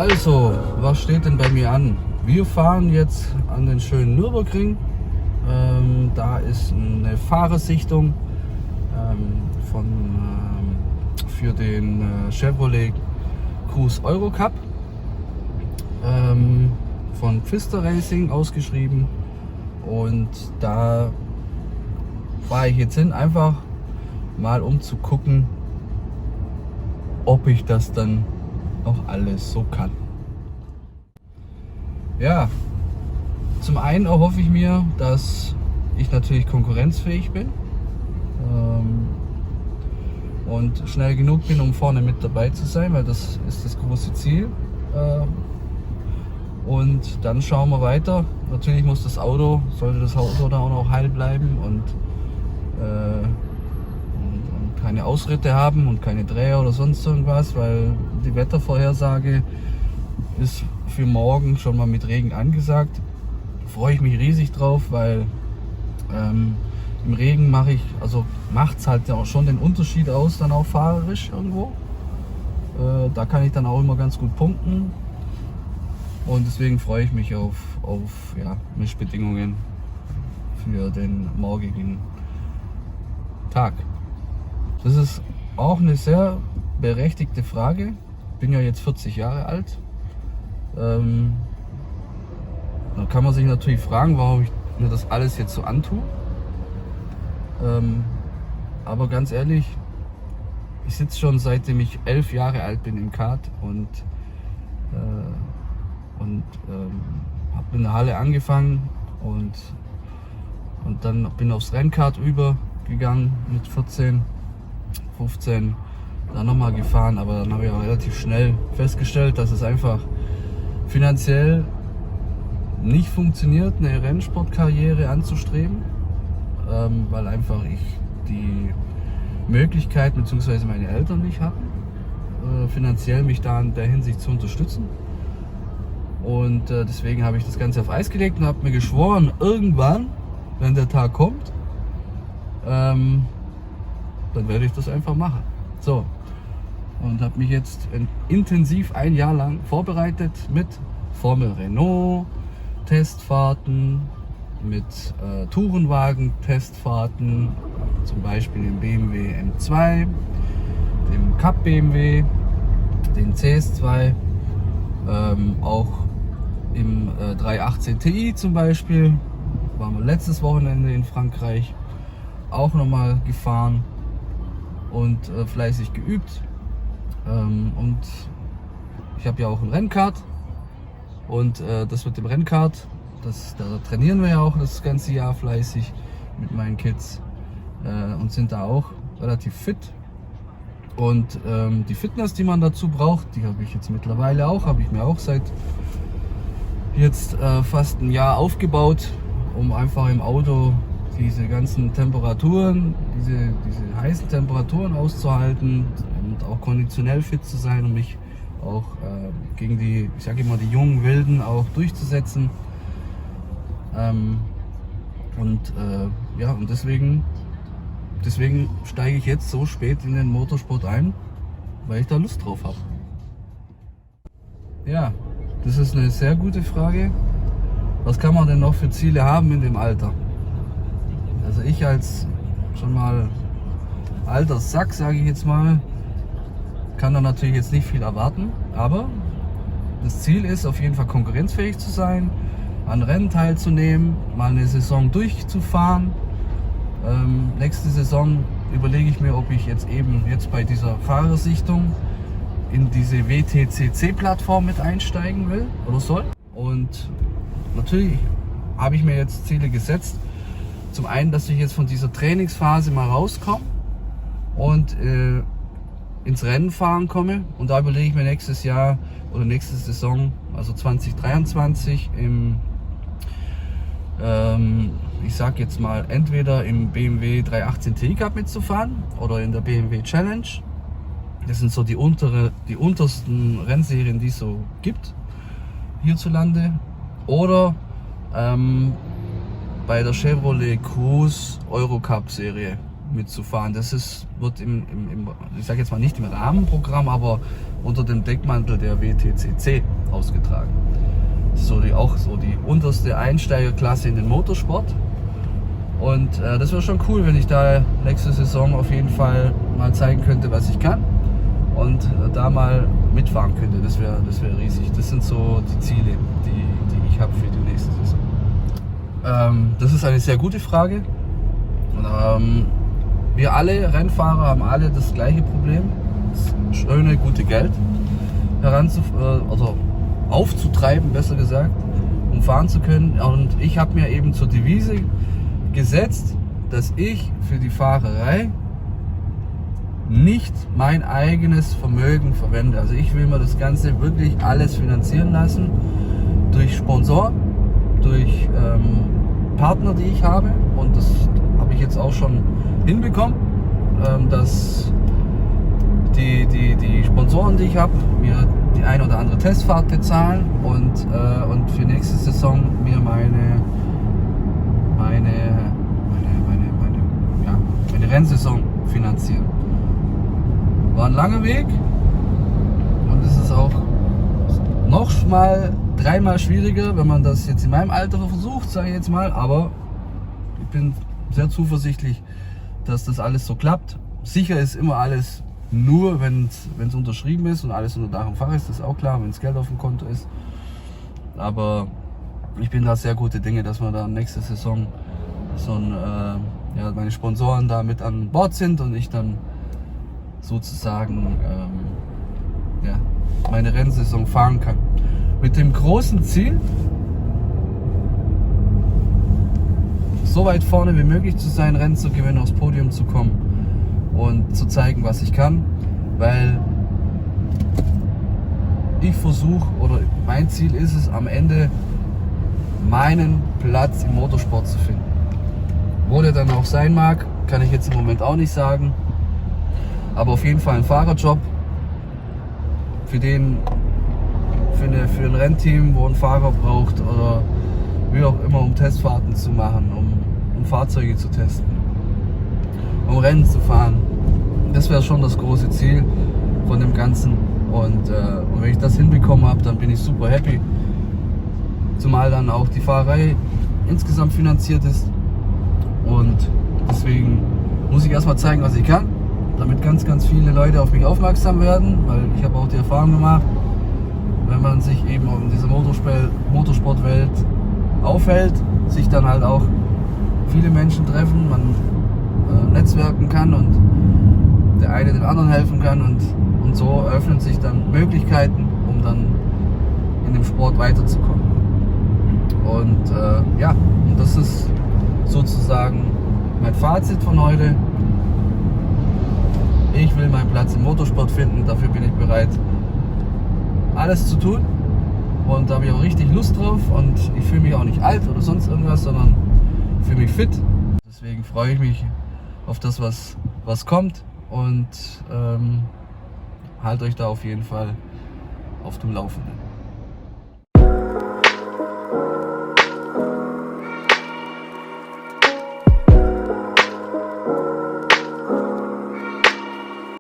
Also, was steht denn bei mir an? Wir fahren jetzt an den schönen Nürburgring. Da ist eine Fahrersichtung für den Chevrolet Cruze Eurocup von Pfister Racing ausgeschrieben. Und da fahre ich jetzt hin, einfach mal um zu gucken, ob ich das dann auch alles so kann. Ja, zum einen erhoffe ich mir, dass ich natürlich konkurrenzfähig bin und schnell genug bin, um vorne mit dabei zu sein, weil das ist das große Ziel. Und dann schauen wir weiter. Natürlich sollte das Auto da auch noch heil bleiben und keine Ausritte haben und keine Dreher oder sonst irgendwas, weil die Wettervorhersage ist für morgen schon mal mit Regen angesagt. Da freue ich mich riesig drauf, weil im Regen macht es halt auch schon den Unterschied aus, dann auch fahrerisch irgendwo. Da kann ich dann auch immer ganz gut punkten und deswegen freue ich mich auf Mischbedingungen für den morgigen Tag. Das ist auch eine sehr berechtigte Frage. Ich bin ja jetzt 40 Jahre alt. Da kann man sich natürlich fragen, warum ich mir das alles jetzt so antue. Aber ganz ehrlich, ich sitze schon seitdem ich 11 Jahre alt bin im Kart und habe in der Halle angefangen und dann bin aufs Rennkart übergegangen mit 14, 15, dann nochmal gefahren, aber dann habe ich auch relativ schnell festgestellt, dass es einfach finanziell nicht funktioniert, eine Rennsportkarriere anzustreben, weil einfach ich die Möglichkeit bzw. meine Eltern nicht hatten, finanziell mich da in der Hinsicht zu unterstützen. Und deswegen habe ich das Ganze auf Eis gelegt und habe mir geschworen, irgendwann, wenn der Tag kommt, dann werde ich das einfach machen. So. Und habe mich jetzt intensiv ein Jahr lang vorbereitet mit Formel Renault Testfahrten, mit Tourenwagen-Testfahrten, zum Beispiel den BMW M2, dem Cup BMW, den CS2, auch im 318 Ti zum Beispiel, waren wir letztes Wochenende in Frankreich auch nochmal gefahren und fleißig geübt. Und ich habe ja auch ein Rennkart und das mit dem Rennkart, da trainieren wir ja auch das ganze Jahr fleißig mit meinen Kids und sind da auch relativ fit. Und die Fitness, die man dazu braucht, die habe ich jetzt mittlerweile auch, habe ich mir auch seit jetzt fast ein Jahr aufgebaut, um einfach im Auto diese ganzen Temperaturen, diese heißen Temperaturen auszuhalten und auch konditionell fit zu sein und mich auch gegen die, ich sage immer, die jungen Wilden auch durchzusetzen. Und deswegen steige ich jetzt so spät in den Motorsport ein, weil ich da Lust drauf habe. Ja, das ist eine sehr gute Frage. Was kann man denn noch für Ziele haben in dem Alter? Also ich als schon mal alter Sack, sage ich jetzt mal, kann da natürlich jetzt nicht viel erwarten, aber das Ziel ist auf jeden Fall konkurrenzfähig zu sein, an Rennen teilzunehmen, mal eine Saison durchzufahren. Nächste Saison überlege ich mir, ob ich jetzt bei dieser Fahrersichtung in diese WTCC-Plattform mit einsteigen will oder soll. Und natürlich habe ich mir jetzt Ziele gesetzt. Zum einen, dass ich jetzt von dieser Trainingsphase mal rauskomme und ins Rennen fahren komme. Und da überlege ich mir nächstes Jahr oder nächste Saison, also 2023, ich sag jetzt mal, entweder im BMW 318 Ti Cup mitzufahren oder in der BMW Challenge. Das sind so die untersten Rennserien, die es so gibt hierzulande. Oder bei der Chevrolet Cruze Eurocup Serie mitzufahren. Wird ich sage jetzt mal nicht im Rahmenprogramm, aber unter dem Deckmantel der WTCC ausgetragen. Das ist auch so die unterste Einsteigerklasse in den Motorsport. Und das wäre schon cool, wenn ich da nächste Saison auf jeden Fall mal zeigen könnte, was ich kann und da mal mitfahren könnte. Das wäre riesig. Das sind so die Ziele, die ich habe für die nächste Saison. Das ist eine sehr gute Frage. Wir alle Rennfahrer haben alle das gleiche Problem, das schöne, gute Geld aufzutreiben, besser gesagt, um fahren zu können. Und ich habe mir eben zur Devise gesetzt, dass ich für die Fahrerei nicht mein eigenes Vermögen verwende. Also ich will mir das Ganze wirklich alles finanzieren lassen durch Sponsoren, durch Partner, die ich habe, und das habe ich jetzt auch schon hinbekommen, dass die Sponsoren, die ich habe, mir die eine oder andere Testfahrt bezahlen und für nächste Saison mir meine Rennsaison finanzieren. War ein langer Weg und es ist auch noch mal dreimal schwieriger, wenn man das jetzt in meinem Alter versucht, sage ich jetzt mal, aber ich bin sehr zuversichtlich, dass das alles so klappt. Sicher ist immer alles nur, wenn es unterschrieben ist und alles unter Dach und Fach ist, das ist auch klar, wenn das Geld auf dem Konto ist. Aber ich bin da sehr gute Dinge, dass wir da nächste Saison meine Sponsoren da mit an Bord sind und ich dann sozusagen meine Rennsaison fahren kann. Mit dem großen Ziel, so weit vorne wie möglich zu sein, Rennen zu gewinnen, aufs Podium zu kommen und zu zeigen, was ich kann, weil ich versuche, oder mein Ziel ist es, am Ende meinen Platz im Motorsport zu finden. Wo der dann auch sein mag, kann ich jetzt im Moment auch nicht sagen, aber auf jeden Fall ein Fahrerjob, für ein Rennteam, wo ein Fahrer braucht oder wie auch immer, um Testfahrten zu machen, um Fahrzeuge zu testen, um Rennen zu fahren. Das wäre schon das große Ziel von dem Ganzen. Und wenn ich das hinbekommen habe, dann bin ich super happy. Zumal dann auch die Fahrerei insgesamt finanziert ist. Und deswegen muss ich erstmal zeigen, was ich kann, damit ganz, ganz viele Leute auf mich aufmerksam werden, weil ich habe auch die Erfahrung gemacht, wenn man sich eben in dieser Motorsportwelt aufhält, sich dann halt auch viele Menschen treffen, man netzwerken kann und der eine den anderen helfen kann und so eröffnen sich dann Möglichkeiten, um dann in dem Sport weiterzukommen. Und und das ist sozusagen mein Fazit von heute. Ich will meinen Platz im Motorsport finden, dafür bin ich bereit, alles zu tun, und da habe ich auch richtig Lust drauf, und ich fühle mich auch nicht alt oder sonst irgendwas, sondern fühle mich fit. Deswegen freue ich mich auf das, was kommt, und haltet euch da auf jeden Fall auf dem Laufenden.